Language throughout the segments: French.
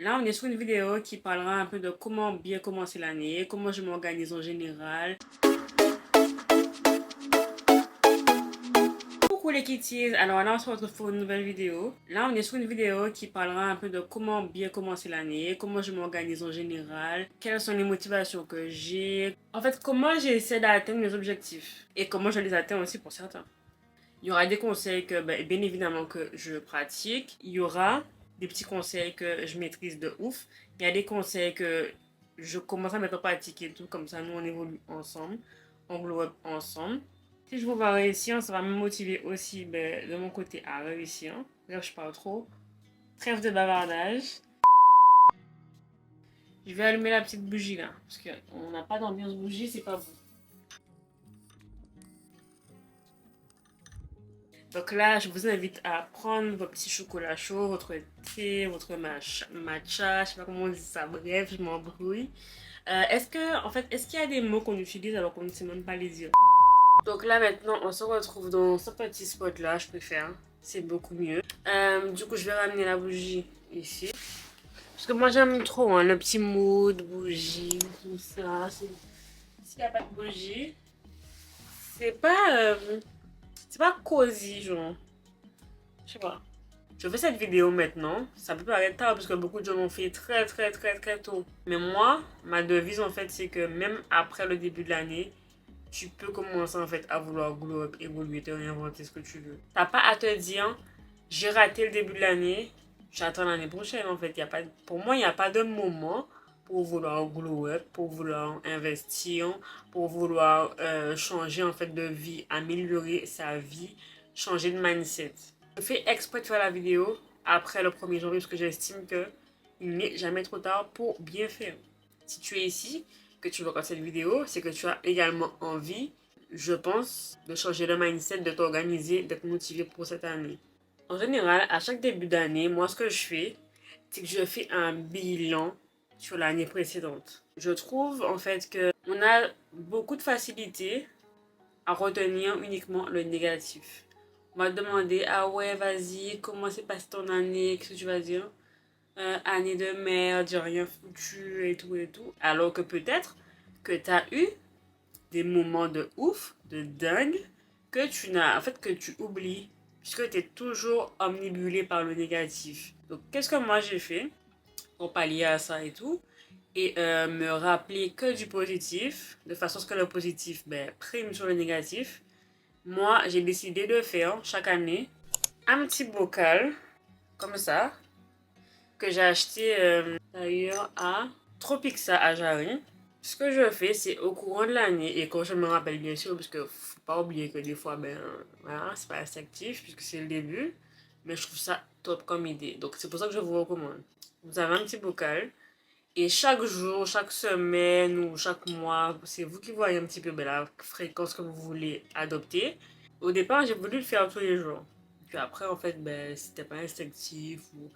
Là, on est sur une vidéo qui parlera un peu de comment bien commencer l'année, comment je m'organise en général. Coucou les kitties, alors là on se retrouve pour une nouvelle vidéo. Là on est sur une vidéo qui parlera un peu de comment bien commencer l'année, comment je m'organise en général, quelles sont les motivations que j'ai, en fait comment j'essaie d'atteindre mes objectifs et comment je les atteins aussi pour certains. Il y aura des conseils que bien évidemment que je pratique, il y aura des petits conseils que je maîtrise de ouf, il y a des conseils que je commence à mettre en pratique et tout, comme ça nous on évolue ensemble, on glow up ensemble. Si je vous vois réussir, ça va me motiver aussi de mon côté à réussir. D'ailleurs, je parle trop. Trêve de bavardage. Je vais allumer la petite bougie là. Parce qu'on n'a pas d'ambiance bougie, c'est pas bon. Donc là, je vous invite à prendre vos petits chocolats chauds, votre thé, votre matcha, je sais pas comment on dit ça, bref, je m'embrouille. Est-ce qu'il y a des mots qu'on utilise alors qu'on ne sait même pas les dire? Donc là maintenant, on se retrouve dans ce petit spot là, je préfère. C'est beaucoup mieux. Du coup, je vais ramener la bougie ici. Parce que moi j'aime trop hein, le petit mood, bougie, tout ça. S'il n'y a pas de bougie, c'est pas, c'est pas cosy, genre. Je sais pas. Je fais cette vidéo maintenant. Ça peut paraître tard parce que beaucoup de gens l'ont fait très très très très tôt. Mais moi, ma devise en fait, c'est que même après le début de l'année, tu peux commencer en fait à vouloir glow up, évoluer, te réinventer ce que tu veux. T'as pas à te dire, j'ai raté le début de l'année, j'attends l'année prochaine en fait. Pour moi, il n'y a pas de moment pour vouloir glow up, pour vouloir investir, pour vouloir changer en fait de vie, améliorer sa vie, changer de mindset. Je fais exprès de faire la vidéo après le 1er janvier parce que j'estime que il n'est jamais trop tard pour bien faire. Si tu es ici, que tu regardes cette vidéo, c'est que tu as également envie, je pense, de changer de mindset, de t'organiser, d'être motivé pour cette année. En général, à chaque début d'année, moi, ce que je fais, c'est que je fais un bilan sur l'année précédente. Je trouve, en fait, que on a beaucoup de facilité à retenir uniquement le négatif. On va te demander, ah ouais, vas-y, comment s'est passée ton année, qu'est-ce que tu vas dire? Année de merde, j'ai rien foutu et tout et tout. Alors que peut-être que tu as eu des moments de ouf, de dingue, que tu oublies, puisque tu es toujours omnibulé par le négatif. Donc, qu'est-ce que moi j'ai fait pour pallier à ça et tout, et me rappeler que du positif, de façon à ce que le positif prime sur le négatif. Moi, j'ai décidé de faire chaque année un petit bocal, comme ça, que j'ai acheté d'ailleurs à Tropixa à Jarry. Ce que je fais, c'est au courant de l'année, et quand je me rappelle bien sûr, parce qu'il ne faut pas oublier que des fois, voilà, c'est pas assez actif, puisque c'est le début, mais je trouve ça top comme idée. Donc c'est pour ça que je vous recommande. Vous avez un petit bocal, et chaque jour, chaque semaine ou chaque mois, c'est vous qui voyez un petit peu la fréquence que vous voulez adopter. Au départ, j'ai voulu le faire tous les jours. Puis après, en fait, c'était pas instinctif ou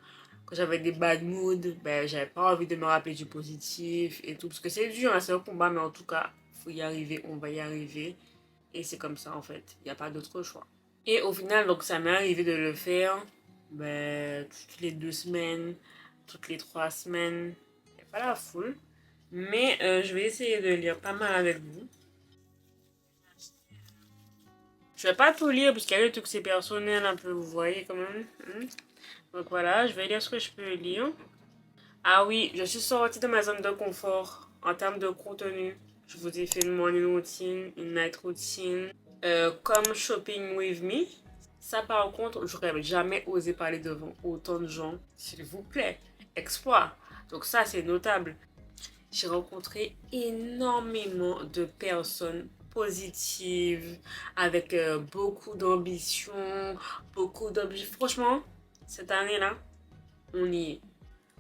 quand j'avais des bad moods, j'avais pas envie de me rappeler du positif et tout. Parce que c'est dur, hein, c'est un combat, mais en tout cas, faut y arriver, on va y arriver. Et c'est comme ça, en fait. Il n'y a pas d'autre choix. Et au final, donc, ça m'est arrivé de le faire toutes les 2 semaines, toutes les 3 semaines. Il n'y a pas la foule. Mais je vais essayer de lire pas mal avec vous. Je vais pas tout lire parce qu'il y a des trucs c'est personnel un peu, vous voyez quand même. Donc voilà, je vais lire ce que je peux lire. Ah oui, je suis sortie de ma zone de confort en termes de contenu. Je vous ai fait une morning routine, une night routine, comme Shopping With Me. Ça par contre, j'aurais jamais osé parler devant autant de gens. S'il vous plaît, exploit. Donc ça c'est notable. J'ai rencontré énormément de personnes positives, avec beaucoup d'ambition, beaucoup d'objectifs. Franchement, cette année-là, on y est.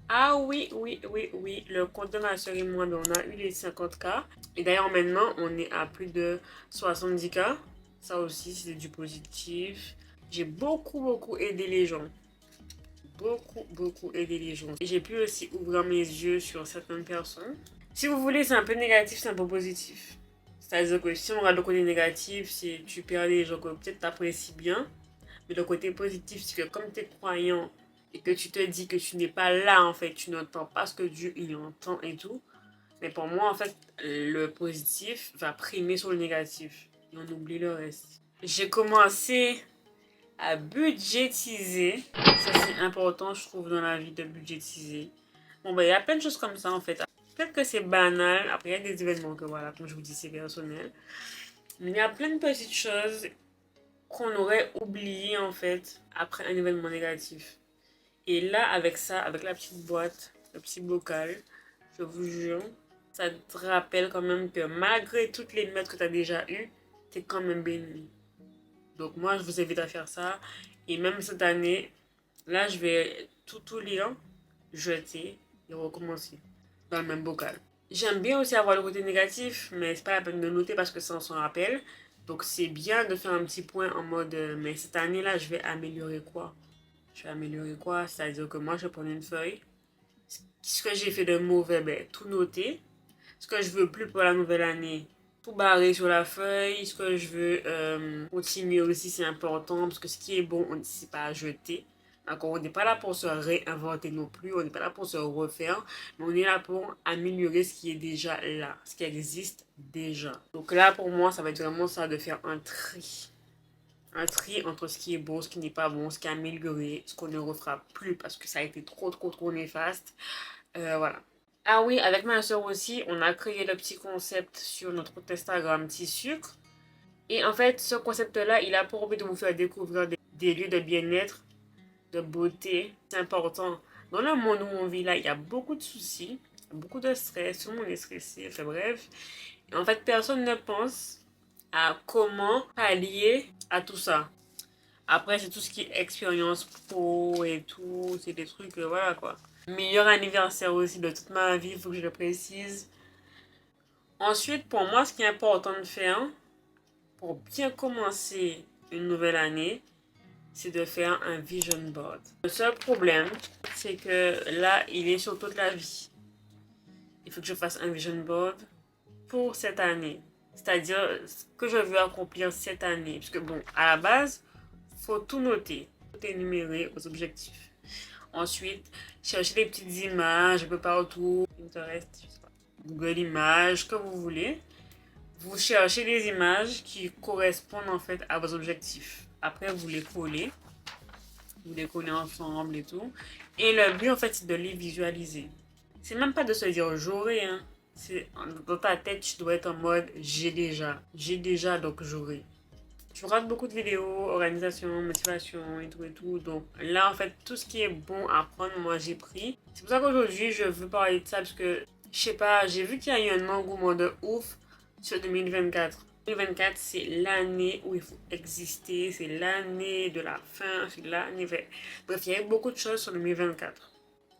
Ah oui, oui, oui, oui, le compte de ma soeur et moi, on a eu les 50K. Et d'ailleurs, maintenant, on est à plus de 70K. Ça aussi, c'est du positif. J'ai beaucoup, beaucoup aidé les gens. Beaucoup, beaucoup aidé les gens. Et j'ai pu aussi ouvrir mes yeux sur certaines personnes. Si vous voulez, c'est un peu négatif, c'est un peu positif. C'est-à-dire que si on regarde le côté négatif, c'est tu perds des gens que peut-être t'apprécies bien. Mais le côté positif, c'est que comme tu es croyant et que tu te dis que tu n'es pas là, en fait, tu n'entends pas ce que Dieu il entend et tout. Mais pour moi, en fait, le positif va primer sur le négatif. Et on oublie le reste. J'ai commencé à budgétiser. Ça, c'est important, je trouve, dans la vie de budgétiser. Bon, ben, il y a plein de choses comme ça, en fait. Peut-être que c'est banal. Après, il y a des événements que, voilà, comme je vous dis, c'est personnel. Mais il y a plein de petites choses qu'on aurait oubliées, en fait, après un événement négatif. Et là, avec ça, avec la petite boîte, le petit bocal, je vous jure, ça te rappelle quand même que malgré toutes les notes que tu as déjà eues, tu es quand même béni. Donc moi, je vous invite à faire ça. Et même cette année, là, je vais tout lire, jeter et recommencer dans le même bocal. J'aime bien aussi avoir le côté négatif, mais c'est pas la peine de noter parce que ça, on s'en rappelle. Donc c'est bien de faire un petit point en mode, mais cette année-là, je vais améliorer quoi? Je vais améliorer quoi? C'est-à-dire que moi, je vais prendre une feuille. Ce que j'ai fait de mauvais, ben, tout noter. Ce que je veux plus pour la nouvelle année, tout barrer sur la feuille. Ce que je veux continuer aussi, c'est important. Parce que ce qui est bon, on ne pas à jeter. D'accord, on n'est pas là pour se réinventer non plus. On n'est pas là pour se refaire. Mais on est là pour améliorer ce qui est déjà là. Ce qui existe déjà. Donc là, pour moi, ça va être vraiment ça de faire un tri. Un tri entre ce qui est bon, ce qui n'est pas bon, ce qui est amélioré, ce qu'on ne refera plus parce que ça a été trop néfaste. Voilà. Ah oui, avec ma soeur aussi, on a créé le petit concept sur notre compte Instagram Petit Sucre. Et en fait, ce concept-là, il a pour but de vous faire découvrir des lieux de bien-être, de beauté. C'est important. Dans le monde où on vit là, il y a beaucoup de soucis, beaucoup de stress, tout le monde est stressé, enfin bref. Et en fait, personne ne pense à comment pallier à tout ça. Après, c'est tout ce qui est expérience pro et tout. C'est des trucs, voilà quoi. Meilleur anniversaire aussi de toute ma vie, il faut que je le précise. Ensuite, pour moi, ce qui est important de faire pour bien commencer une nouvelle année, c'est de faire un vision board. Le seul problème, c'est que là, il est sur toute la vie. Il faut que je fasse un vision board pour cette année. C'est-à-dire ce que je veux accomplir cette année. Parce que bon, à la base, il faut tout noter. Tout énumérer aux objectifs. Ensuite, chercher des petites images un peu partout. Pinterest, je sais pas. Google Images, que vous voulez. Vous cherchez des images qui correspondent en fait à vos objectifs. Après, vous les collez. Vous les collez ensemble et tout. Et le but en fait, c'est de les visualiser. C'est même pas de se dire j'aurai, hein. C'est dans ta tête, tu dois être en mode j'ai déjà. J'ai déjà, donc j'aurai. Tu regardes beaucoup de vidéos, organisation, motivation et tout et tout. Donc là, en fait, tout ce qui est bon à prendre, moi j'ai pris. C'est pour ça qu'aujourd'hui, je veux parler de ça parce que, je sais pas, j'ai vu qu'il y a eu un engouement de ouf sur 2024. 2024, c'est l'année où il faut exister, c'est l'année de la fin, c'est l'année. Bref, il y a eu beaucoup de choses sur 2024.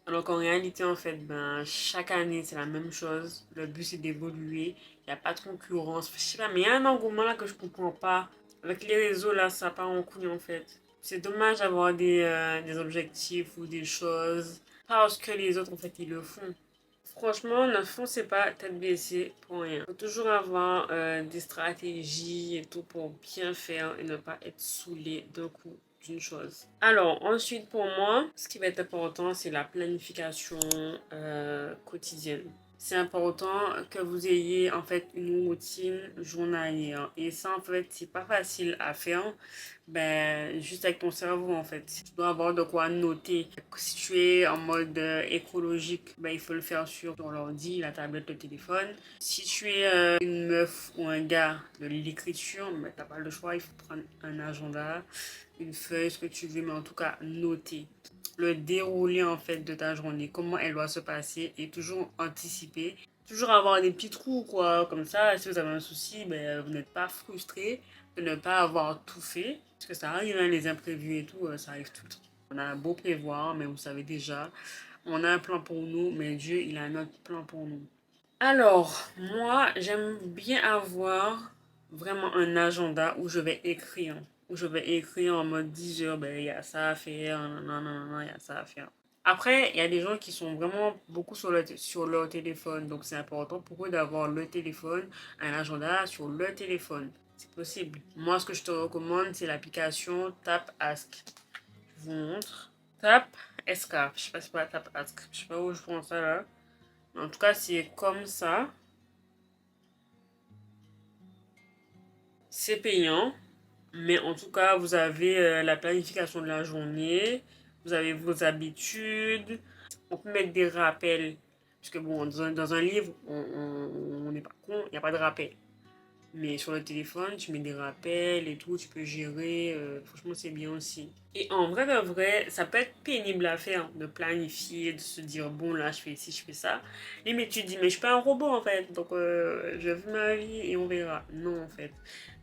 Alors qu'en réalité, en fait, ben, chaque année, c'est la même chose. Le but, c'est d'évoluer. Il n'y a pas de concurrence. Je sais pas, mais il y a un engouement là que je comprends pas. Avec les réseaux, là, ça part en couille, en fait. C'est dommage d'avoir des objectifs ou des choses parce que les autres, en fait, ils le font. Franchement, ne foncez pas tête baissée pour rien. Il faut toujours avoir des stratégies et tout pour bien faire et ne pas être saoulé d'un coup d'une chose. Alors, ensuite, pour moi, ce qui va être important, c'est la planification quotidienne. C'est important que vous ayez en fait une routine journalière. Et ça, en fait, c'est pas facile à faire. Ben, juste avec ton cerveau, en fait. Tu dois avoir de quoi noter. Si tu es en mode écologique, ben, il faut le faire sur ton ordi, la tablette, le téléphone. Si tu es une meuf ou un gars de l'écriture, ben, t'as pas le choix. Il faut prendre un agenda, une feuille, ce que tu veux, mais en tout cas, noter le déroulé en fait de ta journée, comment elle doit se passer et toujours anticiper. Toujours avoir des petits trous quoi, comme ça, si vous avez un souci, ben, vous n'êtes pas frustré de ne pas avoir tout fait. Parce que ça arrive, hein, les imprévus et tout, ça arrive tout le temps. On a beau prévoir, mais vous savez déjà, on a un plan pour nous, mais Dieu, il a un autre plan pour nous. Alors, moi, j'aime bien avoir vraiment un agenda où je vais écrire. Où je vais écrire en mode 10 heures, ben, il y a ça à faire, non, non, non, il y a ça à faire. Après, il y a des gens qui sont vraiment beaucoup sur leur téléphone. Donc, c'est important pour eux d'avoir le téléphone, un agenda sur le téléphone. C'est possible. Moi, ce que je te recommande, c'est l'application Tap Ask. Je vous montre. Tap Escaf. Je sais pas si c'est pas Tap Ask. Je sais pas où je prends ça là. En tout cas, c'est comme ça. C'est payant. Mais en tout cas, vous avez la planification de la journée. Vous avez vos habitudes. On peut mettre des rappels. Parce que bon, dans un livre, on n'est pas con, il n'y a pas de rappel. Mais sur le téléphone, tu mets des rappels et tout, tu peux gérer. Franchement, c'est bien aussi. Et en vrai de vrai, ça peut être pénible à faire, de planifier, de se dire, bon, là, je fais ci, je fais ça. Mais tu te dis, mais je suis pas un robot, en fait. Donc, je vis ma vie et on verra. Non, en fait.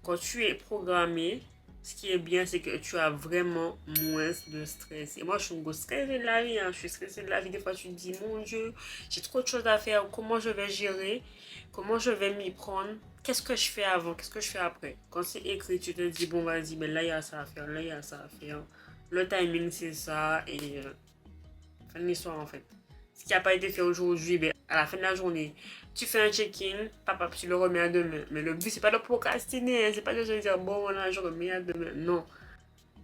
Quand tu es programmé, ce qui est bien, c'est que tu as vraiment moins de stress. Et moi, je suis une grosse stressée de la vie. Hein. Je suis stressée de la vie. Des fois, tu te dis, mon Dieu, j'ai trop de choses à faire. Comment je vais gérer? Comment je vais m'y prendre? Qu'est-ce que je fais avant? Qu'est-ce que je fais après? Quand c'est écrit, tu te dis, bon, vas-y, mais là, il y a ça à faire. Là, il y a ça à faire. Le timing, c'est ça. Et fin de l'histoire, en fait. Ce qui n'a pas été fait aujourd'hui, ben, à la fin de la journée, tu fais un check-in, papa, tu le remets à demain. Mais le but, c'est pas de procrastiner. Hein. C'est pas de se dire, bon, voilà, je remets à demain. Non.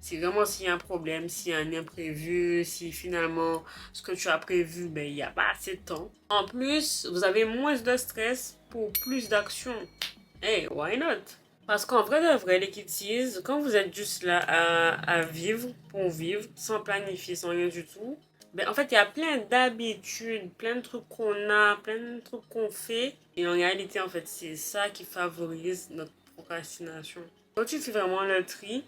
C'est vraiment s'il y a un problème, s'il y a un imprévu, si finalement ce que tu as prévu, ben, il n'y a pas assez de temps. En plus, vous avez moins de stress pour plus d'action. Hey, why not? Parce qu'en vrai de vrai, les kitties, quand vous êtes juste là à vivre, pour vivre, sans planifier, sans rien du tout, ben en fait, il y a plein d'habitudes, plein de trucs qu'on a, plein de trucs qu'on fait. Et en réalité, en fait, c'est ça qui favorise notre procrastination. Quand tu fais vraiment le tri,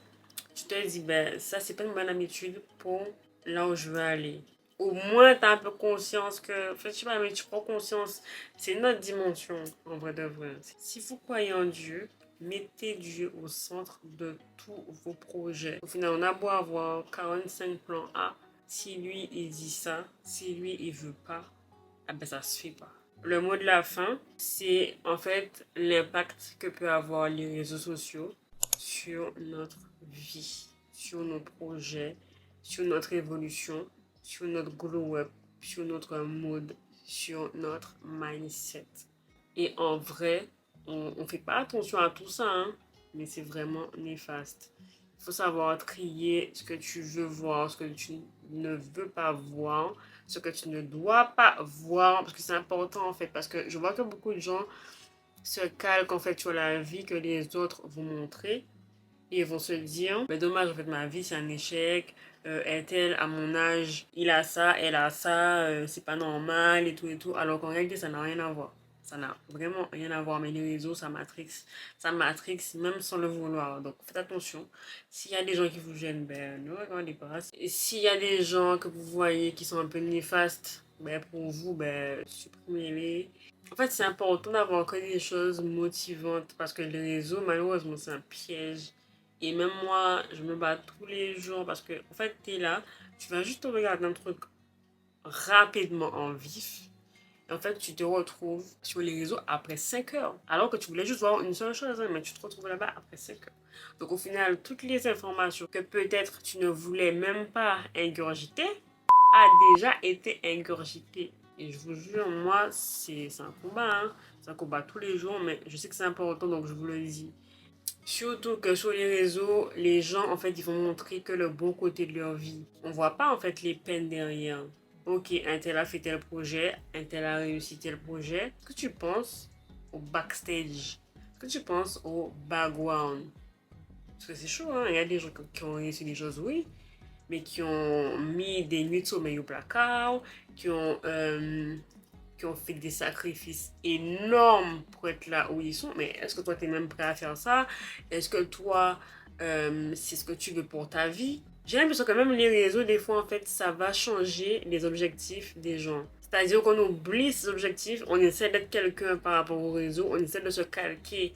tu te dis, ben ça, c'est pas une bonne habitude pour là où je veux aller. Au moins, tu as un peu conscience que, enfin, je sais pas, mais tu prends conscience, c'est notre dimension, en vrai de vrai. Si vous croyez en Dieu, mettez Dieu au centre de tous vos projets. Au final, on a beau avoir 45 plans A, si lui, il dit ça, si lui, il veut pas, ah ben ça se fait pas. Le mot de la fin, c'est en fait l'impact que peut avoir les réseaux sociaux sur notre vie, sur nos projets, sur notre évolution, sur notre glow-up, sur notre mood, sur notre mindset. Et en vrai, on ne fait pas attention à tout ça, hein, mais c'est vraiment néfaste. Il faut savoir trier ce que tu veux voir, ce que tu ne veux pas voir, ce que tu ne dois pas voir, parce que c'est important en fait, parce que je vois que beaucoup de gens se calquent en fait sur la vie que les autres vont montrer et ils vont se dire, mais dommage en fait ma vie c'est un échec, est-elle à mon âge, il a ça, elle a ça, c'est pas normal et tout, alors qu'en réalité ça n'a rien à voir. Ça n'a vraiment rien à voir, mais les réseaux, ça matrix même sans le vouloir. Donc faites attention. S'il y a des gens qui vous gênent, ben ne regardez pas. Et s'il y a des gens que vous voyez qui sont un peu néfastes, ben pour vous, ben supprimez-les. En fait, c'est important d'avoir que des choses motivantes parce que les réseaux, malheureusement, c'est un piège. Et même moi, je me bats tous les jours parce que, en fait, t'es là, tu vas juste regarder un truc rapidement en vif. Et en fait, tu te retrouves sur les réseaux après 5 heures. Alors que tu voulais juste voir une seule chose, hein, mais tu te retrouves là-bas après 5 heures. Donc, au final, toutes les informations que peut-être tu ne voulais même pas ingurgiter a déjà été ingurgitées. Et je vous jure, moi, c'est un combat. Hein. C'est un combat tous les jours, mais je sais que c'est important, donc je vous le dis. Surtout que sur les réseaux, les gens, en fait, ils vont montrer que le bon côté de leur vie. On voit pas, en fait, les peines derrière. Ok, un tel a fait tel projet, un tel a réussi tel projet. Est-ce que tu penses au backstage? Est-ce que tu penses au background? Parce que c'est chaud, hein? Il y a des gens qui ont réussi des choses, oui, mais qui ont mis des nuits de sommeil au placard, qui ont fait des sacrifices énormes pour être là où ils sont. Mais est-ce que toi, tu es même prêt à faire ça? Est-ce que toi, c'est ce que tu veux pour ta vie? J'ai l'impression que même les réseaux, des fois, en fait, ça va changer les objectifs des gens. C'est-à-dire qu'on oublie ces objectifs, on essaie d'être quelqu'un par rapport au réseau, on essaie de se calquer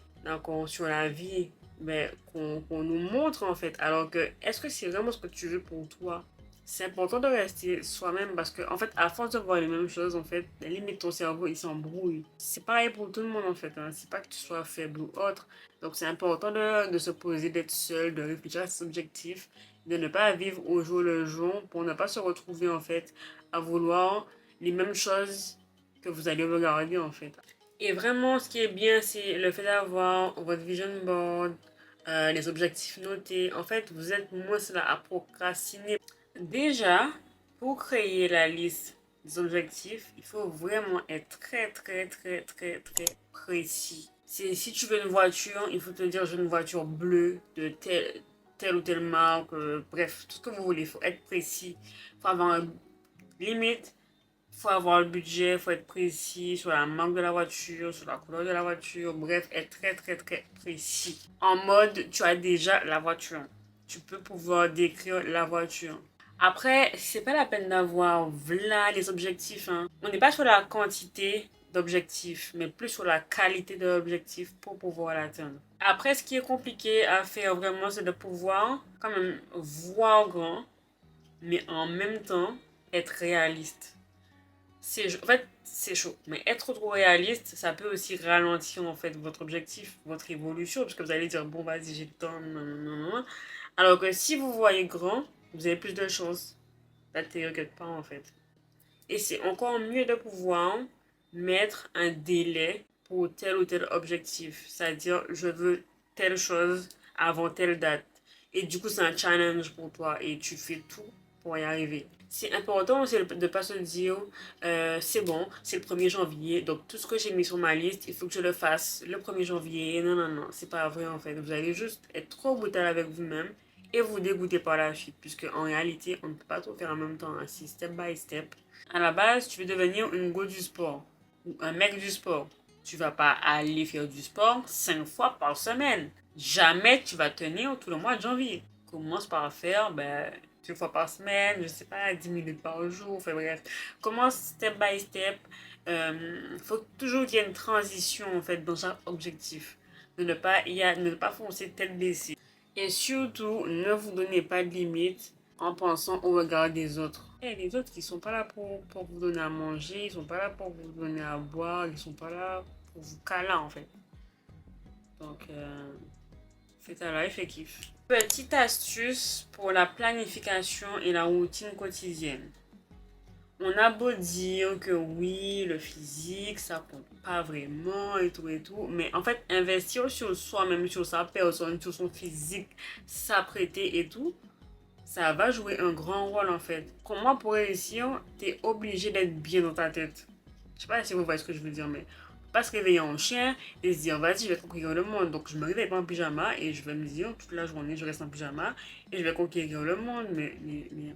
sur la vie ben, qu'on nous montre en fait. Alors que, est-ce que c'est vraiment ce que tu veux pour toi? C'est important de rester soi-même parce que, en fait, à force de voir les mêmes choses, en fait, limite ton cerveau, il s'embrouille. C'est pareil pour tout le monde, en fait. Hein. C'est pas que tu sois faible ou autre. Donc, c'est important de se poser, d'être seul, de réfléchir à ses objectifs, de ne pas vivre au jour le jour pour ne pas se retrouver, en fait, à vouloir les mêmes choses que vous allez regarder, en fait. Et vraiment, ce qui est bien, c'est le fait d'avoir votre vision board, les objectifs notés. En fait, vous êtes moins là à procrastiner. Déjà, Pour créer la liste des objectifs, il faut vraiment être très précis. Si tu veux une voiture, il faut te dire je veux une voiture bleue de telle ou telle marque, bref, tout ce que vous voulez. Il faut être précis. Il faut avoir une limite. Il faut avoir le budget, il faut être précis sur la marque de la voiture, sur la couleur de la voiture. Bref, être très précis. En mode, tu as déjà la voiture. Tu peux pouvoir décrire la voiture. Après, c'est pas la peine d'avoir voilà les objectifs, hein. On n'est pas sur la quantité d'objectifs, mais plus sur la qualité de l'objectif pour pouvoir l'atteindre. Après, ce qui est compliqué à faire vraiment, c'est de pouvoir quand même voir grand, mais en même temps être réaliste. En fait, c'est chaud. Mais être trop réaliste, ça peut aussi ralentir en fait votre objectif, votre évolution, parce que vous allez dire bon vas-y j'ai le temps, non, non, non, non. Alors que si vous voyez grand, vous avez plus de chances d'atterrir quelque part en fait. Et c'est encore mieux de pouvoir mettre un délai pour tel ou tel objectif. C'est-à-dire, je veux telle chose avant telle date. Et du coup, c'est un challenge pour toi et tu fais tout pour y arriver. C'est important aussi de ne pas se dire, c'est bon, c'est le 1er janvier, donc tout ce que j'ai mis sur ma liste, il faut que je le fasse le 1er janvier. Non, non, non, c'est pas vrai en fait. Vous allez juste être trop brutal avec vous-même et vous dégoûter par la suite, puisque en réalité, on ne peut pas tout faire en même temps, ainsi step by step. À la base, tu veux devenir une go du sport ou un mec du sport. Tu vas pas aller faire du sport 5 fois par semaine. Jamais tu vas tenir tout le mois de janvier. Commence par faire 2 fois par semaine, je sais pas, 10 minutes par jour, enfin bref. Commence step by step. Faut toujours qu'il y ait une transition en fait dans chaque objectif. Ne pas foncer tête baissée. Et surtout, ne vous donnez pas de limites en pensant au regard des autres. Et les autres, ils sont pas là pour vous donner à manger, ils sont pas là pour vous donner à boire, ils sont pas là pour vous caler en fait. Donc, fais ta life et kiffe. Petite astuce pour la planification et la routine quotidienne. On a beau dire que oui, le physique, ça compte pas vraiment et tout, mais en fait, investir sur soi-même, sur sa personne, sur son physique, s'apprêter et tout, ça va jouer un grand rôle en fait. Comment pour réussir, t'es obligé d'être bien dans ta tête. Je sais pas si vous voyez ce que je veux dire, mais pas se réveiller en chien et se dire vas-y, je vais conquérir le monde. Donc je me réveille pas en pyjama et je vais me dire toute la journée, je reste en pyjama et je vais conquérir le monde. Mais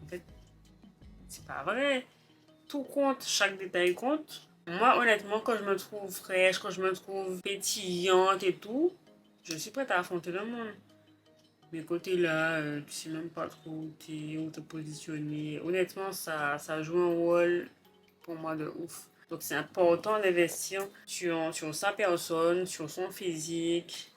en fait, c'est pas vrai. Tout compte, chaque détail compte. Moi, honnêtement, quand je me trouve fraîche, quand je me trouve pétillante et tout, je suis prête à affronter le monde. Mais côté là, tu sais même pas trop où te positionner. Honnêtement, ça joue un rôle pour moi de ouf. Donc c'est important d'investir sur sa personne, sur son physique.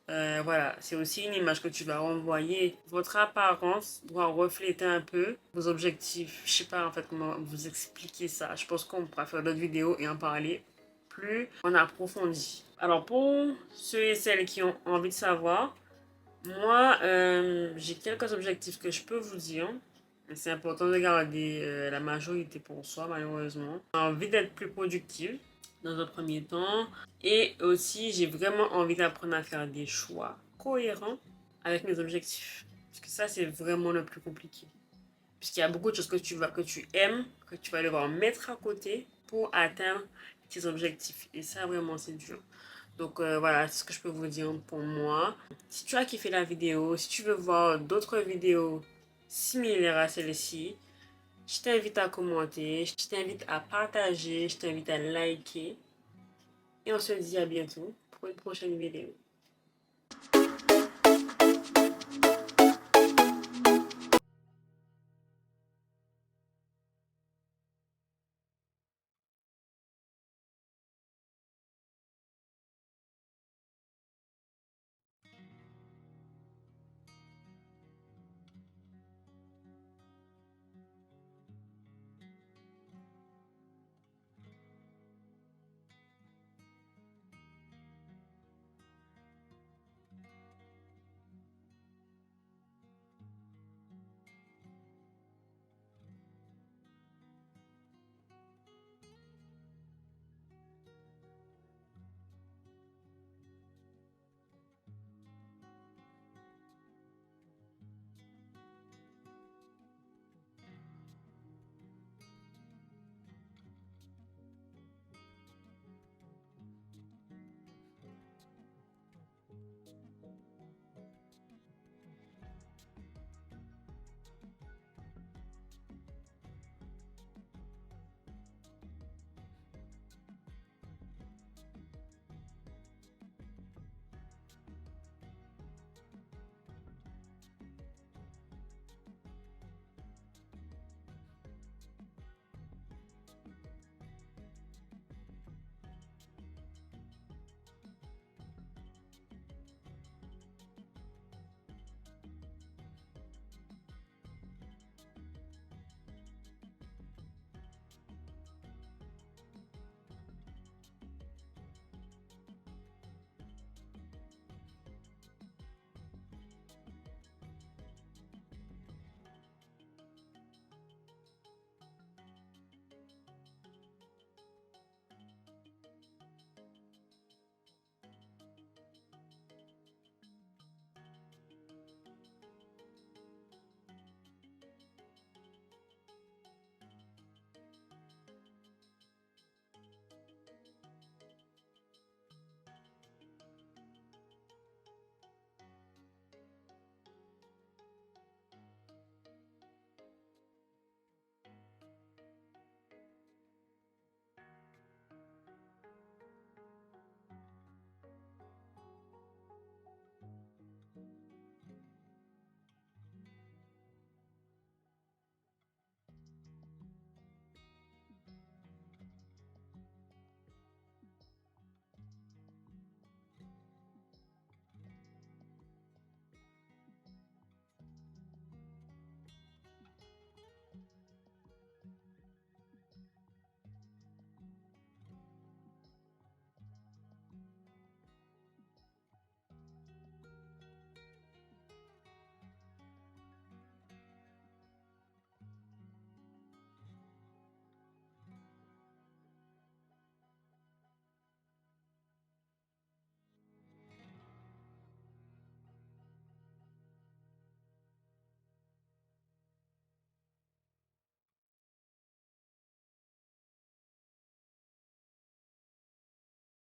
Voilà, c'est aussi une image que tu vas renvoyer. Votre apparence doit refléter un peu vos objectifs. Je sais pas en fait comment vous expliquer ça. Je pense qu'on pourra faire d'autres vidéos et en parler plus en approfondi. Alors pour ceux et celles qui ont envie de savoir, moi, j'ai quelques objectifs que je peux vous dire. C'est important de garder la majorité pour soi, malheureusement. J'ai envie d'être plus productive dans un premier temps. Et aussi, j'ai vraiment envie d'apprendre à faire des choix cohérents avec mes objectifs. Parce que ça, c'est vraiment le plus compliqué. Puisqu'il y a beaucoup de choses que tu aimes, que tu vas devoir mettre à côté pour atteindre tes objectifs. Et ça, vraiment, c'est dur. Donc voilà, c'est ce que je peux vous dire pour moi. Si tu as kiffé la vidéo, si tu veux voir d'autres vidéos similaires à celle-ci, je t'invite à commenter, je t'invite à partager, je t'invite à liker. Et on se dit à bientôt pour une prochaine vidéo.